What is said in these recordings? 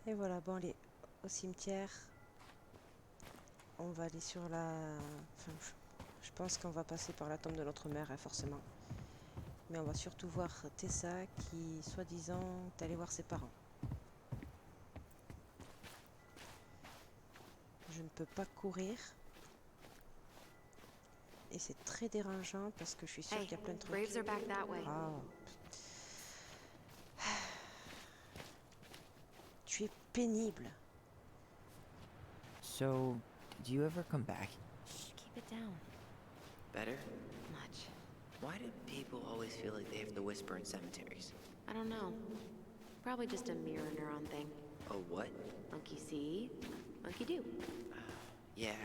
Et voilà, bon, allez, au cimetière. On va aller sur la... Enfin, je pense qu'on va passer par la tombe de notre mère, hein, forcément. Mais on va surtout voir Tessa qui, soi-disant, est allée voir ses parents. Je ne peux pas courir. Et c'est très dérangeant parce que je suis sûre qu'il y a plein de trucs. Graves are back that way. Ah. Tu es pénible. So, did you ever come back? Shh, keep it down. Better? Much. Why do people always feel like they have to whisper in cemeteries? I don't know. Probably just a mirror neuron thing. Oh, what? Monkey see, monkey do. Yeah.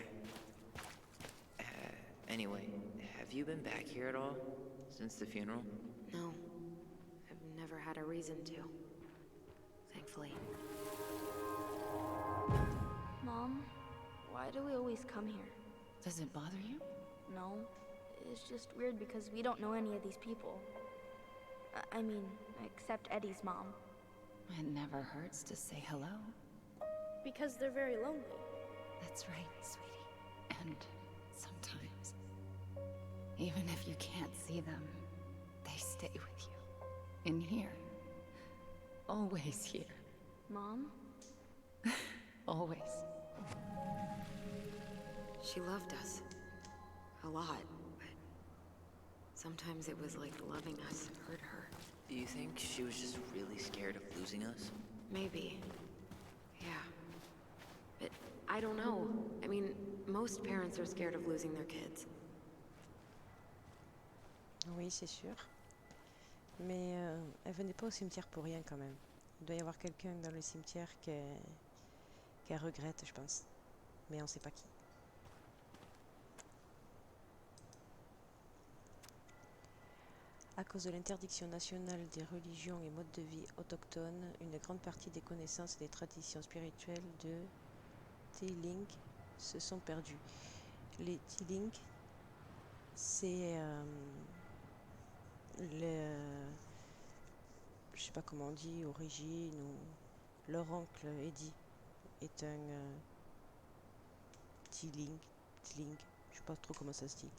Anyway, have you been back here at all? Since the funeral? No. I've never had a reason to. Thankfully. Mom, why do we always come here? Does it bother you? No, it's just weird because we don't know any of these people. I mean, except Eddie's mom. It never hurts to say hello. Because they're very lonely. That's right, sweetie. And sometimes, even if you can't see them, they stay with you. In here. Always here. Mom? Always. She loved us. A lot, but sometimes it was like loving us hurt her. Do you think she was just really scared of losing us? Maybe. Yeah. But I don't know. I mean, most parents are scared of losing their kids. Oui, c'est sûr. Mais elle venait pas au cimetière pour rien quand même. Il doit y avoir quelqu'un dans le cimetière qu'elle regrette, je pense. Mais on sait pas qui. À cause de l'interdiction nationale des religions et modes de vie autochtones, une grande partie des connaissances et des traditions spirituelles de Tiling se sont perdues. Les Tiling, c'est je sais pas comment on dit, origine, ou leur oncle Eddie est un Tiling, je sais pas trop comment ça se dit.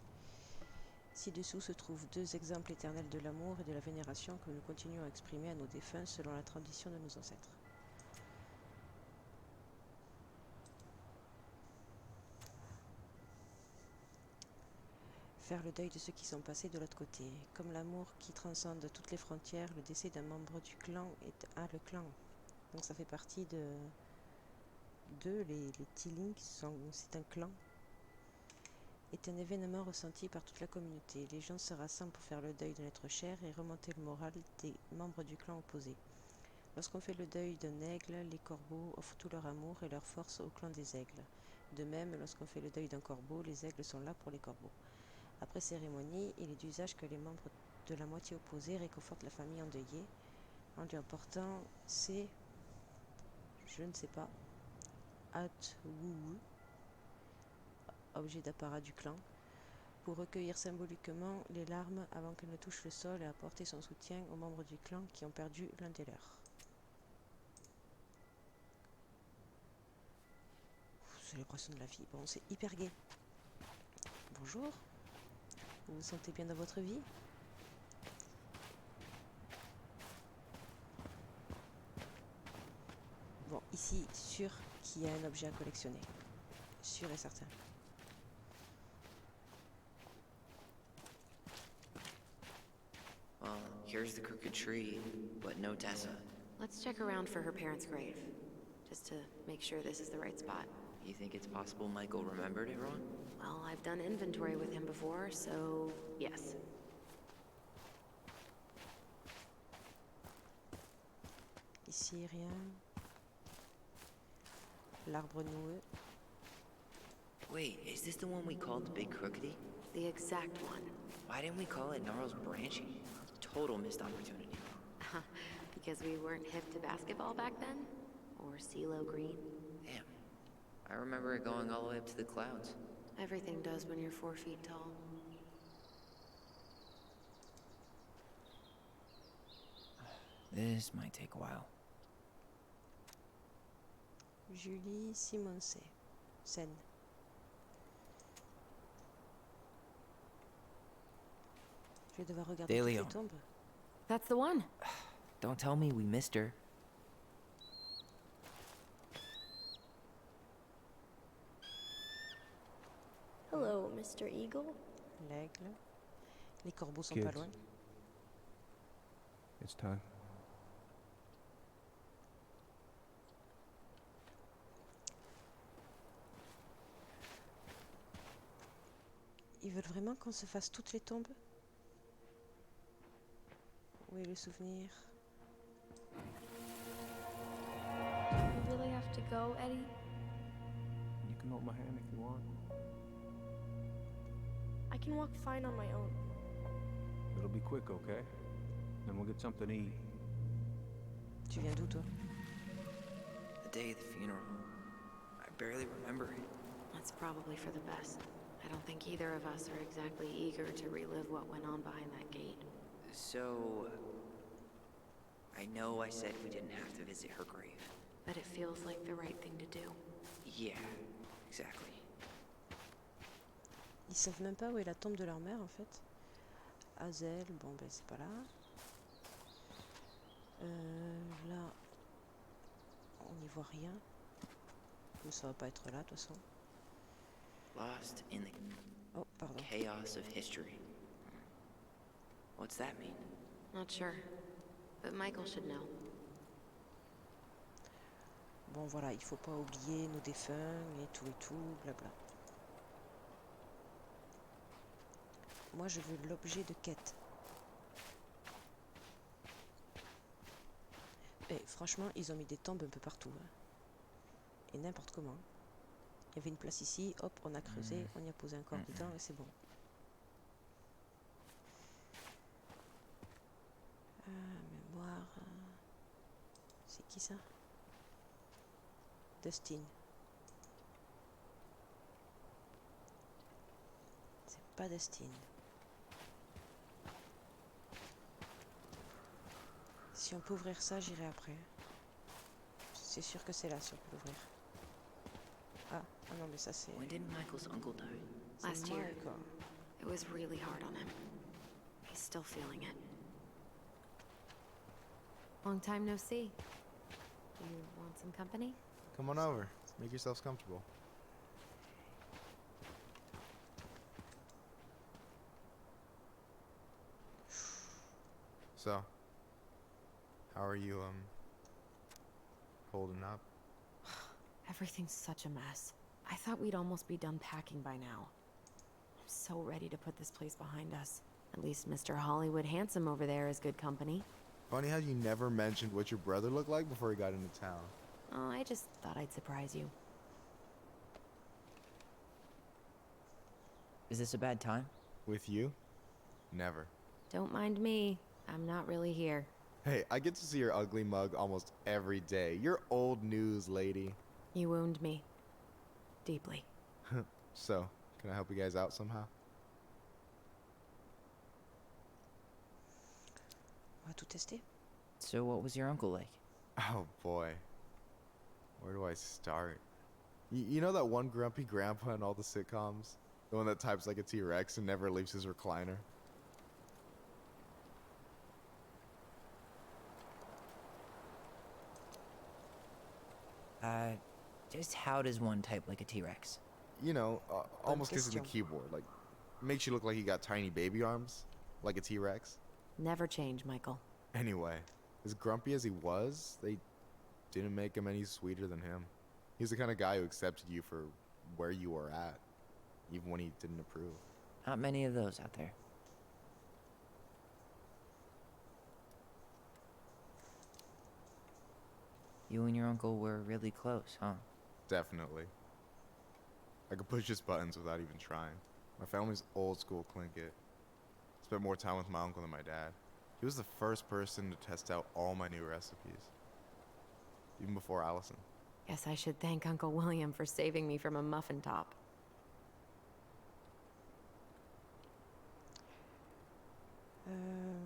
Ci-dessous se trouvent deux exemples éternels de l'amour et de la vénération que nous continuons à exprimer à nos défunts selon la tradition de nos ancêtres. Faire le deuil de ceux qui sont passés de l'autre côté. Comme l'amour qui transcende toutes les frontières, le décès d'un membre du clan est le clan. Donc ça fait partie les Tiling, c'est un clan, est un événement ressenti par toute la communauté. Les gens se rassemblent pour faire le deuil d'un être cher et remonter le moral des membres du clan opposé. Lorsqu'on fait le deuil d'un aigle, les corbeaux offrent tout leur amour et leur force au clan des aigles. De même, lorsqu'on fait le deuil d'un corbeau, les aigles sont là pour les corbeaux. Après cérémonie, il est d'usage que les membres de la moitié opposée réconfortent la famille endeuillée en lui apportant je ne sais pas, objet d'apparat du clan, pour recueillir symboliquement les larmes avant qu'elles ne touchent le sol et apporter son soutien aux membres du clan qui ont perdu l'un des leurs. Célébration de la vie. Bon, c'est hyper gai. Bonjour. Vous vous sentez bien dans votre vie? Bon, ici, sûr qu'il y a un objet à collectionner. Sûr et certain. Well, here's the crooked tree, but no Tessa. Let's check around for her parents' grave, just to make sure this is the right spot. You think it's possible Michael remembered it wrong? Well, I've done inventory with him before, so yes. Ici, rien. L'arbre noueux. Wait, is this the one we called the Big Crookedy? The exact one. Why didn't we call it Gnarls Branching? Total missed opportunity. Because we weren't hip to basketball back then? Or CeeLo Green? Damn. I remember it going all the way up to the clouds. Everything does when you're 4 feet tall. This might take a while. Julie Simonsen. Sen. Je vais devoir regarder De toutes les Leon. tombes. That's the one. Don't tell me we missed her. Hello, Mr. Eagle. L'aigle. Les corbeaux sont pas Kids. loin. It's time. Ils veulent vraiment qu'on se fasse toutes les tombes? Où est le souvenir? You really have to go, Eddie? You can hold my hand if you want. I can walk fine on my own. It'll be quick, okay? Then we'll get something to eat. Tu viens d'où, toi? The day of the funeral. I barely remember it. That's probably for the best. I don't think either of us are exactly eager to relive what went on behind that gate. So... I know I said we didn't have to visit her grave. But it feels like the right thing to do. Yeah, exactly. Ils savent même pas où est la tombe de leur mère, en fait. Hazel, bon, ben c'est pas là. Là, on n'y voit rien. Mais ça va pas être là, de toute façon. Lost in the Oh, pardon. chaos of history. What's that mean? Not sure. But Michael should know. Bon, voilà, il faut pas oublier nos défunts et tout, blabla. Moi, je veux l'objet de quête. Et franchement, ils ont mis des tombes un peu partout. Hein. Et n'importe comment. Il y avait une place ici, hop, on a creusé, on y a posé un corps dedans et c'est bon. Mémoire. C'est qui ça? Dustin. C'est pas Dustin. Si on peut ouvrir ça, j'irai après. C'est sûr que c'est là si on peut l'ouvrir. Ah non, mais ça c'est... When did Michael's uncle die? c'est Last year. Michael. It was really hard on him. He's still feeling it. Long time no see. You want some company? Come on over. Make yourselves comfortable. So, how are you, holding up? Everything's such a mess. I thought we'd almost be done packing by now. I'm so ready to put this place behind us. At least Mr. Hollywood Handsome over there is good company. Funny how you never mentioned what your brother looked like before he got into town. Oh, I just thought I'd surprise you. Is this a bad time? With you? Never. Don't mind me. I'm not really here. Hey, I get to see your ugly mug almost every day. You're old news, lady. You wound me. Deeply. So, can I help you guys out somehow? On va tout tester. So what was your uncle like? Oh boy. Where do I start? You know that one grumpy grandpa in all the sitcoms? The one that types like a T-Rex and never leaves his recliner? Just how does one type like a T-Rex? You know, almost kisses the question. keyboard. Like, makes you look like you got tiny baby arms. Like a T-Rex. Never change, Michael. Anyway, as grumpy as he was, they didn't make him any sweeter than him. He's the kind of guy who accepted you for where you were at, even when he didn't approve. Not many of those out there. You and your uncle were really close, huh? Definitely. I could push his buttons without even trying. My family's old school Clinkit. Spent more time with my uncle than my dad. He was the first person to test out all my new recipes. Even before Allison. Guess I should thank Uncle William for saving me from a muffin top.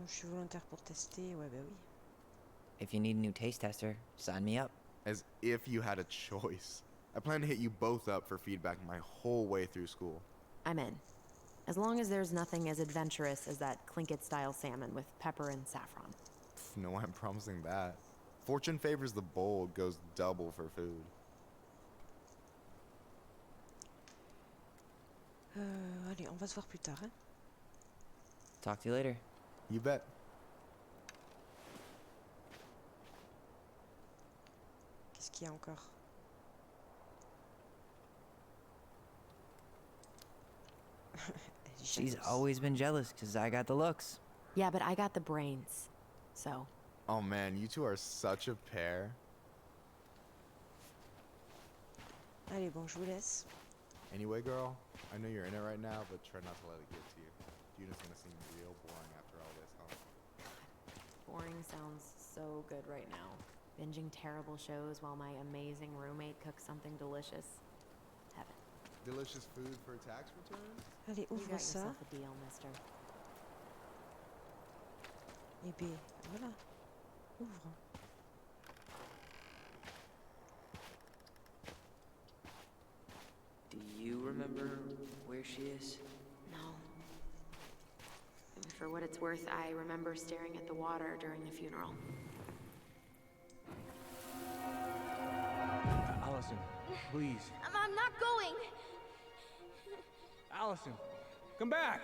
Je suis volontaire pour tester, ouais bah oui. If you need a new taste tester, sign me up. As if you had a choice. I plan to hit you both up for feedback my whole way through school. I'm in. As long as there's nothing as adventurous as that Tlingit-style salmon with pepper and saffron. No, I'm promising that. Fortune favors the bold, goes double for food. Allez, on va se voir plus tard, hein. Talk to you later. You bet. Qu'est-ce qu'il y a encore? She's Jalouse. always been jealous because I got the looks. Yeah, but I got the brains. So, Oh man, you two are such a pair. Allez, bon, je vous laisse. Anyway, girl, I know you're in it right now, but try not to let it get to you. Unit's gonna seem real boring after all this, huh? boring sounds so good right now. Binging terrible shows while my amazing roommate cooks something delicious. Heaven. Delicious food for tax returns? Allez, You ouvre got ça. yourself a deal, mister. Et bien, voilà. Ouvre. Do you remember where she is? No. And for what it's worth, I remember staring at the water during the funeral. Allison, please. I'm not going. Allison, come back!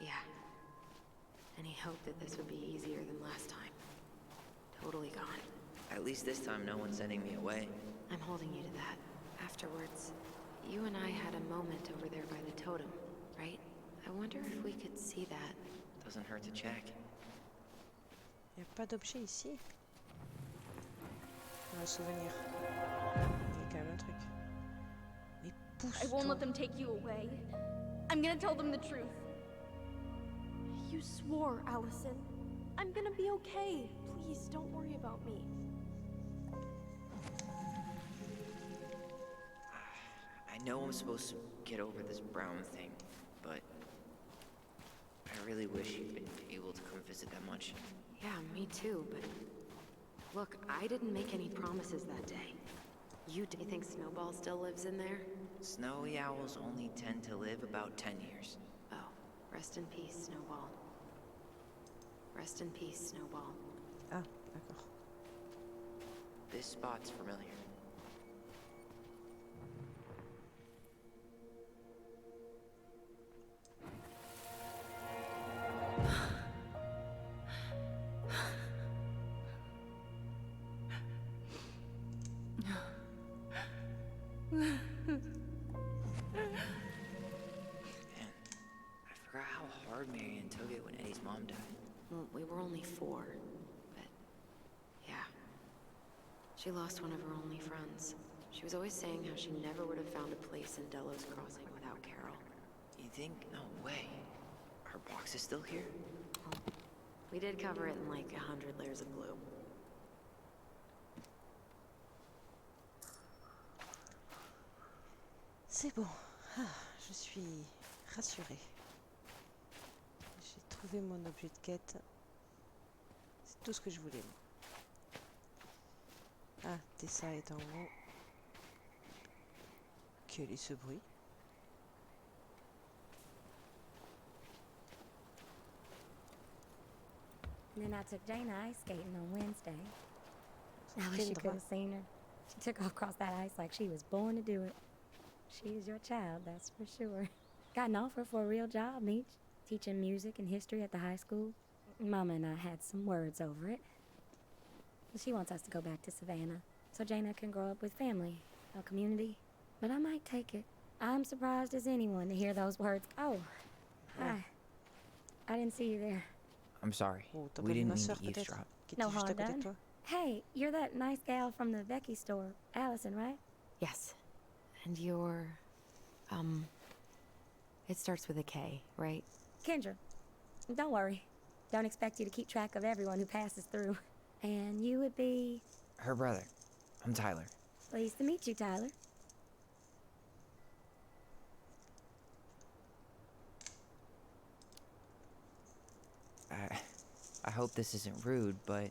Yeah. Any hope that this would be easier than last time? Totally gone. At least this time no one's sending me away. I'm holding you to that. Afterwards, you and I had a moment over there by the totem, right? I wonder if we could see that. Doesn't hurt to check. Il n'y a pas d'objet ici. Un souvenir. Il y a quand même un truc. Mais I won't let pousse-toi. them take you away. I'm gonna tell them the truth. You swore, Allison. I'm gonna be okay. Please, don't worry about me. I know I'm supposed to get over this Brown thing, but I really wish you'd been able to come visit that much. Yeah, me too, but... Look, I didn't make any promises that day. You think Snowball still lives in there? Snowy owls only tend to live about 10 years. Oh, rest in peace, Snowball. Rest in peace, Snowball. Ah, d'accord. This spot's familiar. Man, I forgot how hard Marion took it when Eddie's mom died. Well, we were only 4, but... Yeah. She lost one of her only friends. She was always saying how she never would have found a place in Delos Crossing without Carol. You think? No way. Her box is still here? Well, we did cover it in like 100 layers of glue. C'est bon. Ah, je suis rassurée. J'ai trouvé mon objet de quête. C'est tout ce que je voulais. Ah, Tessa est en haut. Quel est ce bruit? And then I took Jaina ice skating on Wednesday. I wish you Kendra. could have seen her. She took off across that ice like she was born to do it. She is your child, that's for sure. Got an offer for a real job, Meech. Teaching music and history at the high school. Mama and I had some words over it. She wants us to go back to Savannah, so Jaina can grow up with family, a community. But I might take it. I'm surprised as anyone to hear those words. Oh, hi. I didn't see you there. I'm sorry. Oh, t'as We pas vu didn't ma mean sœur to peut-être? eavesdrop. Qui No était juste à harm côté de done. toi? Hey, you're that nice gal from the Becky store, Allison, right? Yes. And you're... It starts with a K, right? Kendra. Don't worry. Don't expect you to keep track of everyone who passes through. And you would be... Her brother. I'm Tyler. Pleased to meet you, Tyler. I hope this isn't rude, but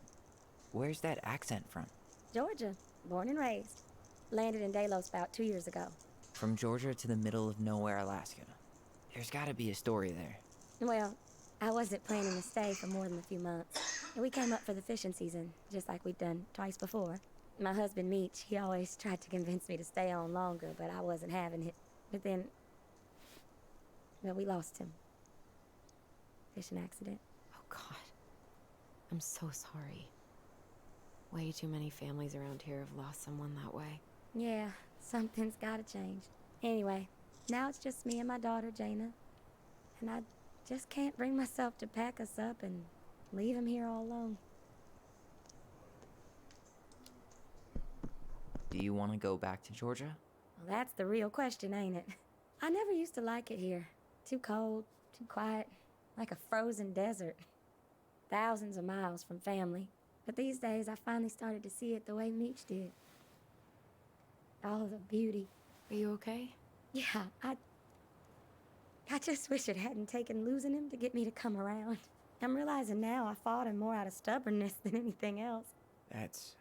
where's that accent from? Georgia, born and raised. Landed in Delos about 2 years ago. From Georgia to the middle of nowhere, Alaska. There's gotta be a story there. Well, I wasn't planning to stay for more than a few months. We came up for the fishing season, just like we'd done twice before. My husband, Meech, he always tried to convince me to stay on longer, but I wasn't having it. But then, well, we lost him. Fishing accident. Oh, God. I'm so sorry. Way too many families around here have lost someone that way. Yeah, something's gotta change. Anyway, now it's just me and my daughter, Jaina. And I just can't bring myself to pack us up and leave him here all alone. Do you want to go back to Georgia? Well, that's the real question, ain't it? I never used to like it here. Too cold, too quiet, like a frozen desert. Thousands of miles from family. But these days, I finally started to see it the way Meech did. All of the beauty. Are you okay? Yeah, I just wish it hadn't taken losing him to get me to come around. I'm realizing now I fought him more out of stubbornness than anything else. That's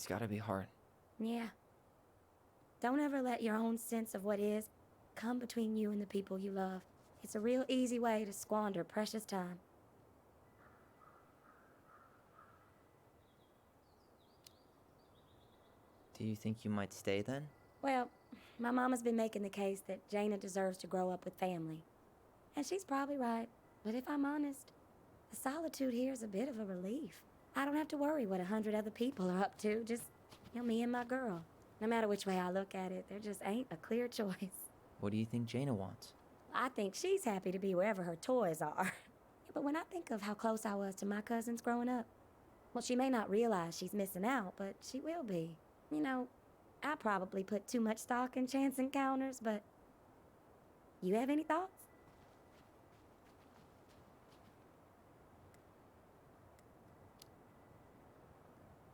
gotta be hard. Yeah. Don't ever let your own sense of what is come between you and the people you love. It's a real easy way to squander precious time. Do you think you might stay then? Well, my mama's been making the case that Jaina deserves to grow up with family. And she's probably right. But if I'm honest, the solitude here is a bit of a relief. I don't have to worry what 100 other people are up to, just, me and my girl. No matter which way I look at it, there just ain't a clear choice. What do you think Jaina wants? I think she's happy to be wherever her toys are. But when I think of how close I was to my cousins growing up, well, she may not realize she's missing out, but she will be. I probably put too much stock in chance encounters, but you have any thoughts?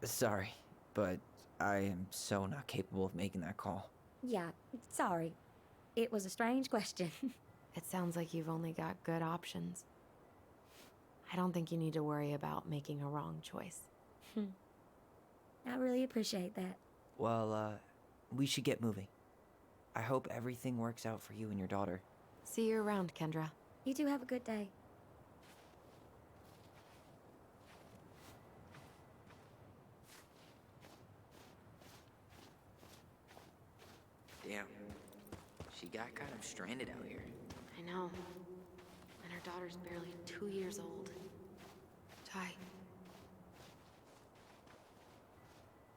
Sorry, but I am so not capable of making that call. Yeah, sorry. It was a strange question. It sounds like you've only got good options. I don't think you need to worry about making a wrong choice. I really appreciate that. Well, we should get moving. I hope everything works out for you and your daughter. See you around, Kendra. You two have a good day. Damn. She got kind of stranded out here. I know. And her daughter's barely 2 years old. Ty.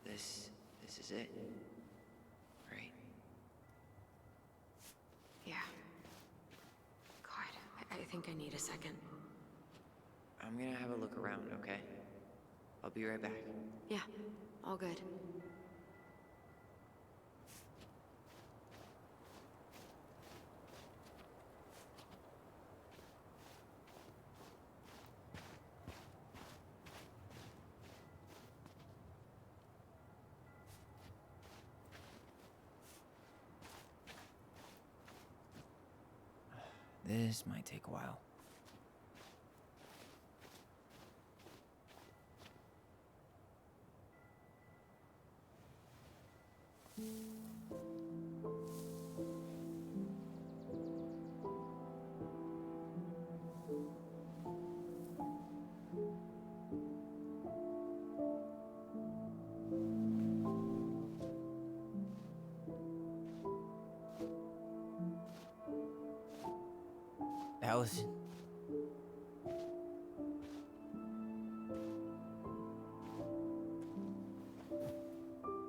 This is it. Right? Yeah. God, I think I need a second. I'm gonna have a look around, okay? I'll be right back. Yeah, all good. This might take a while. Allison.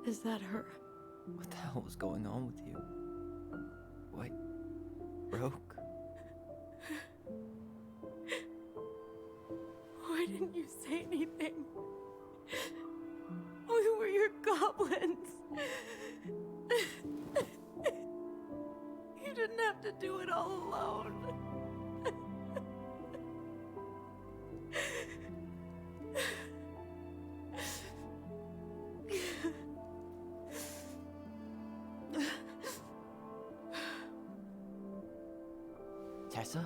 Is that her? What the hell was going on with you? What? Broke? Why didn't you say anything? We were your goblins. You didn't have to do it all alone. Tessa?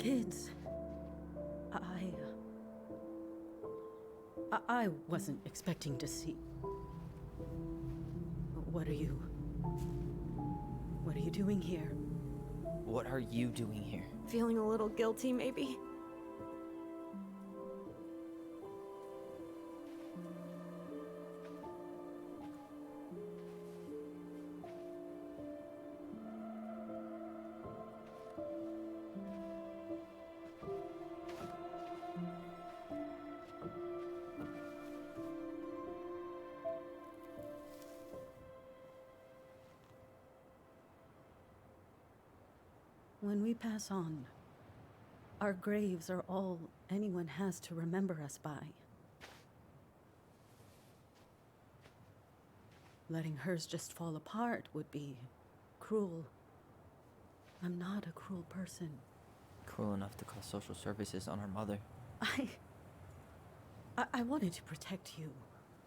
Kids. I wasn't expecting to see. What are you doing here? What are you doing here? Feeling a little guilty, maybe? When we pass on, our graves are all anyone has to remember us by. Letting hers just fall apart would be cruel. I'm not a cruel person. Cruel enough to call social services on our mother. I wanted to protect you.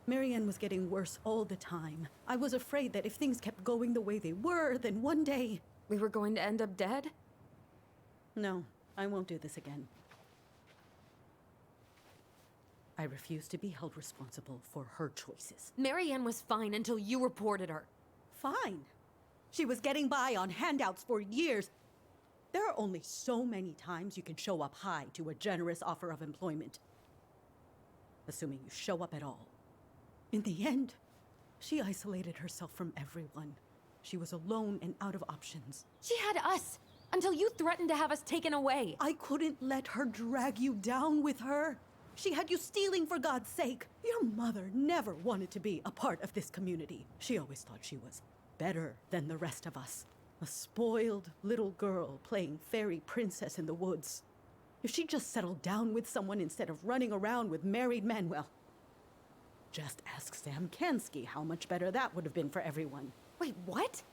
Marianne was getting worse all the time. I was afraid that if things kept going the way they were, then one day... We were going to end up dead? No, I won't do this again. I refuse to be held responsible for her choices. Marianne was fine until you reported her. Fine. She was getting by on handouts for years. There are only so many times you can show up high to a generous offer of employment. Assuming you show up at all. In the end, she isolated herself from everyone. She was alone and out of options. She had us, until you threatened to have us taken away. I couldn't let her drag you down with her. She had you stealing for God's sake. Your mother never wanted to be a part of this community. She always thought she was better than the rest of us. A spoiled little girl playing fairy princess in the woods. If she just settled down with someone instead of running around with married men, well, just ask Sam Kansky how much better that would have been for everyone. Wait, what?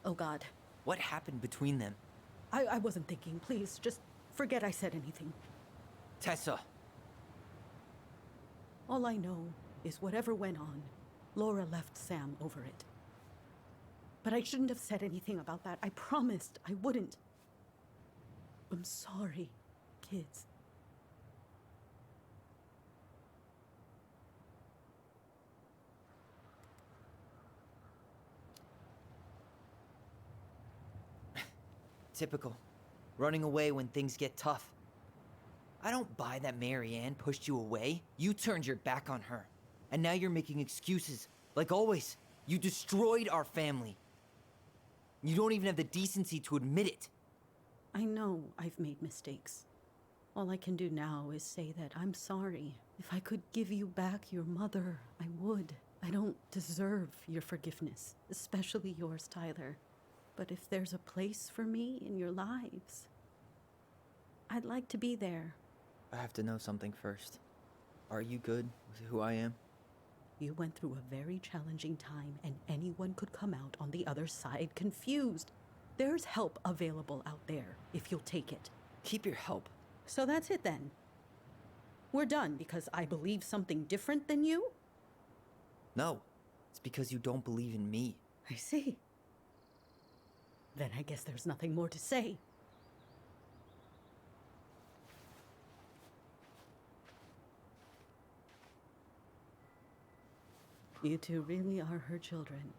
Oh God. What happened between them? I wasn't thinking. Please, just forget I said anything. Tessa! All I know is whatever went on, Laura left Sam over it. But I shouldn't have said anything about that. I promised I wouldn't. I'm sorry, kids. Typical. Running away when things get tough. I don't buy that Marianne pushed you away. You turned your back on her. And now you're making excuses. Like always. You destroyed our family. You don't even have the decency to admit it. I know I've made mistakes. All I can do now is say that I'm sorry. If I could give you back your mother, I would. I don't deserve your forgiveness, especially yours, Tyler. But if there's a place for me in your lives, I'd like to be there. I have to know something first. Are you good with who I am? You went through a very challenging time, and anyone could come out on the other side confused. There's help available out there, if you'll take it. Keep your help. So that's it then. We're done because I believe something different than you? No, it's because you don't believe in me. I see. Then I guess there's nothing more to say. You two really are her children.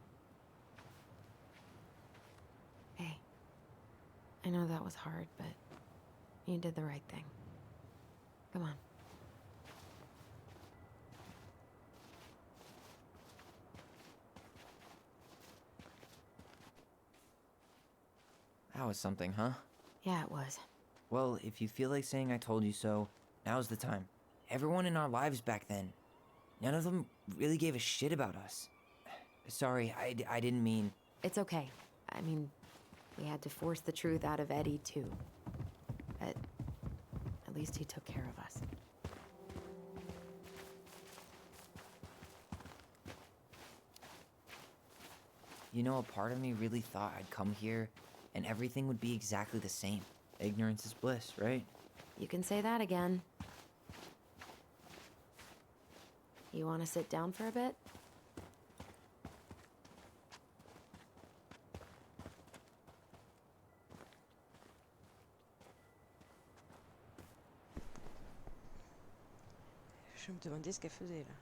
Hey, I know that was hard, but you did the right thing. Come on. That was something, huh? Yeah, it was. Well, if you feel like saying I told you so, now's the time. Everyone in our lives back then, none of them really gave a shit about us. Sorry, I didn't mean... It's okay. I mean, we had to force the truth out of Eddie, too. But at least he took care of us. You know, a part of me really thought I'd come here and everything would be exactly the same. Ignorance is bliss, right? You can say that again. You want to sit down for a bit? Je me demandais ce qu'elle faisait là.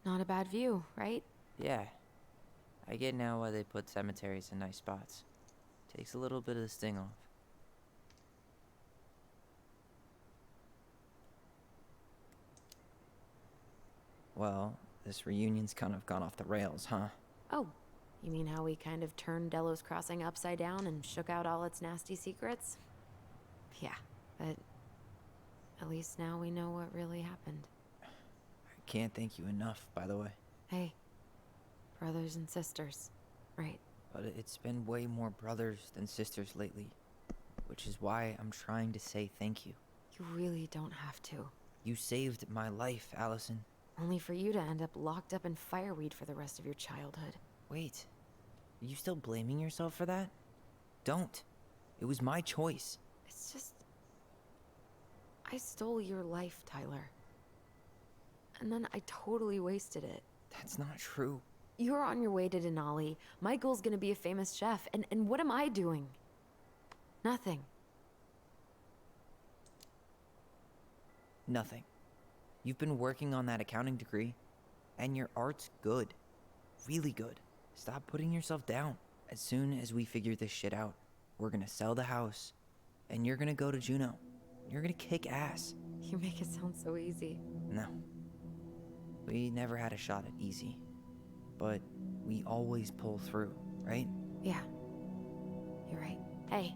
Not a bad view, right? Yeah. I get now why they put cemeteries in nice spots. Takes a little bit of the sting off. Well, this reunion's kind of gone off the rails, huh? Oh, you mean how we kind of turned Delos Crossing upside down and shook out all its nasty secrets? Yeah, but at least now we know what really happened. I can't thank you enough, by the way. Hey, brothers and sisters, right? But it's been way more brothers than sisters lately, which is why I'm trying to say thank you. You really don't have to. You saved my life, Allison. Only for you to end up locked up in fireweed for the rest of your childhood. Wait, are you still blaming yourself for that? Don't. It was my choice. It's just... I stole your life, Tyler. And then I totally wasted it. That's not true. You're on your way to Denali. Michael's gonna be a famous chef, and what am I doing? Nothing. Nothing. You've been working on that accounting degree, and your art's good. Really good. Stop putting yourself down. As soon as we figure this shit out, we're gonna sell the house, and you're gonna go to Juneau. You're gonna kick ass. You make it sound so easy. No. We never had a shot at easy. But we always pull through, right? Yeah. You're right. Hey.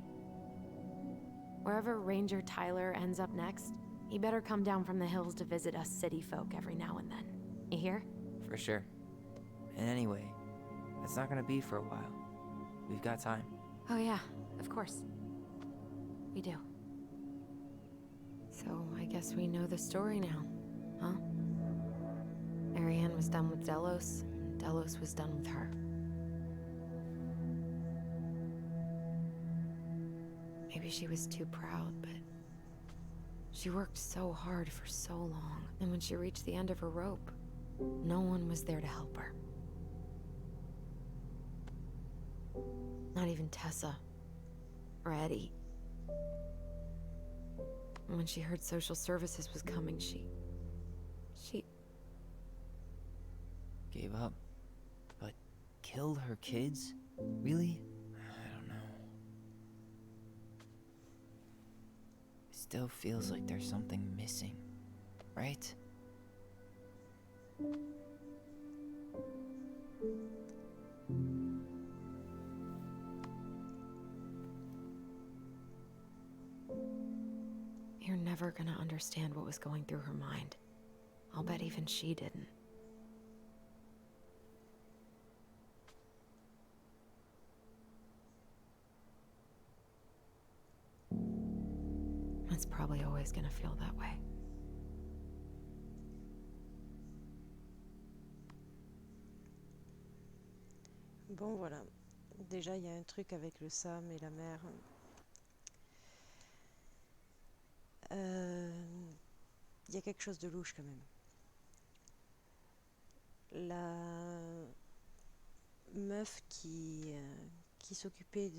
Wherever Ranger Tyler ends up next, he better come down from the hills to visit us city folk every now and then. You hear? For sure. And anyway, it's not gonna be for a while. We've got time. Oh yeah, of course. We do. So I guess we know the story now, huh? Marianne was done with Delos, and Delos was done with her. Maybe she was too proud, but she worked so hard for so long, and when she reached the end of her rope, no one was there to help her. Not even Tessa or Eddie. And when she heard social services was coming, she Gave up. But killed her kids? Really? I don't know. It still feels like there's something missing, right? You're never gonna understand what was going through her mind. I'll bet even she didn't. It's probably always gonna feel that way. Bon, voilà. Déjà, il y a un truc avec le Sam et la mère. Il y a quelque chose de louche quand même. La meuf qui s'occupait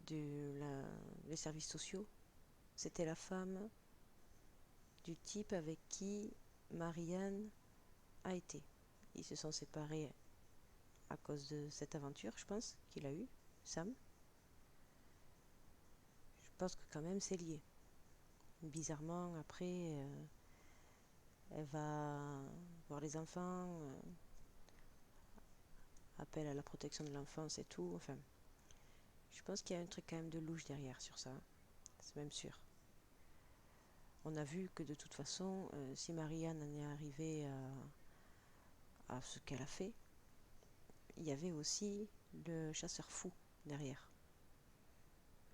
les services sociaux, c'était la femme du type avec qui Marianne a été. Ils se sont séparés à cause de cette aventure, je pense, qu'il a eue, Sam. Je pense que quand même c'est lié. Bizarrement, après, elle va voir les enfants, appel à la protection de l'enfance et tout. Enfin, je pense qu'il y a un truc quand même de louche derrière sur ça. C'est même sûr. On a vu que de toute façon, si Marianne en est arrivée à ce qu'elle a fait, il y avait aussi le chasseur fou derrière.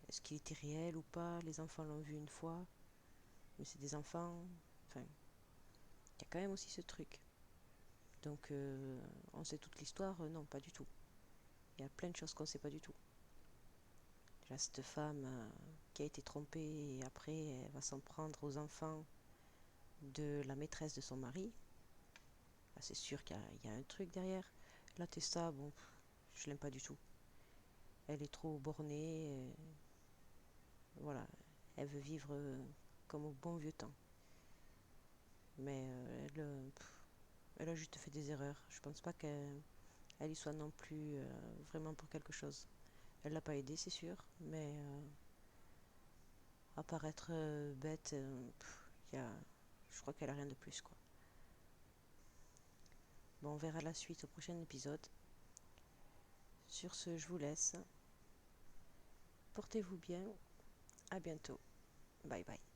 Est-ce qu'il était réel ou pas? Les enfants l'ont vu une fois, mais c'est des enfants. Enfin, il y a quand même aussi ce truc. Donc, on sait toute l'histoire? Non, pas du tout. Il y a plein de choses qu'on ne sait pas du tout. Déjà, cette femme qui a été trompée et après, elle va s'en prendre aux enfants de la maîtresse de son mari. C'est sûr qu'il y a un truc derrière. La Testa, bon, je l'aime pas du tout. elle est trop bornée. Voilà, elle veut vivre comme au bon vieux temps. Mais elle a juste fait des erreurs. Je pense pas qu'elle y soit non plus vraiment pour quelque chose. Elle l'a pas aidé, c'est sûr, mais à part être bête, je crois qu'elle a rien de plus, quoi. Bon, on verra la suite au prochain épisode. Sur ce, je vous laisse. Portez-vous bien. À bientôt. Bye bye.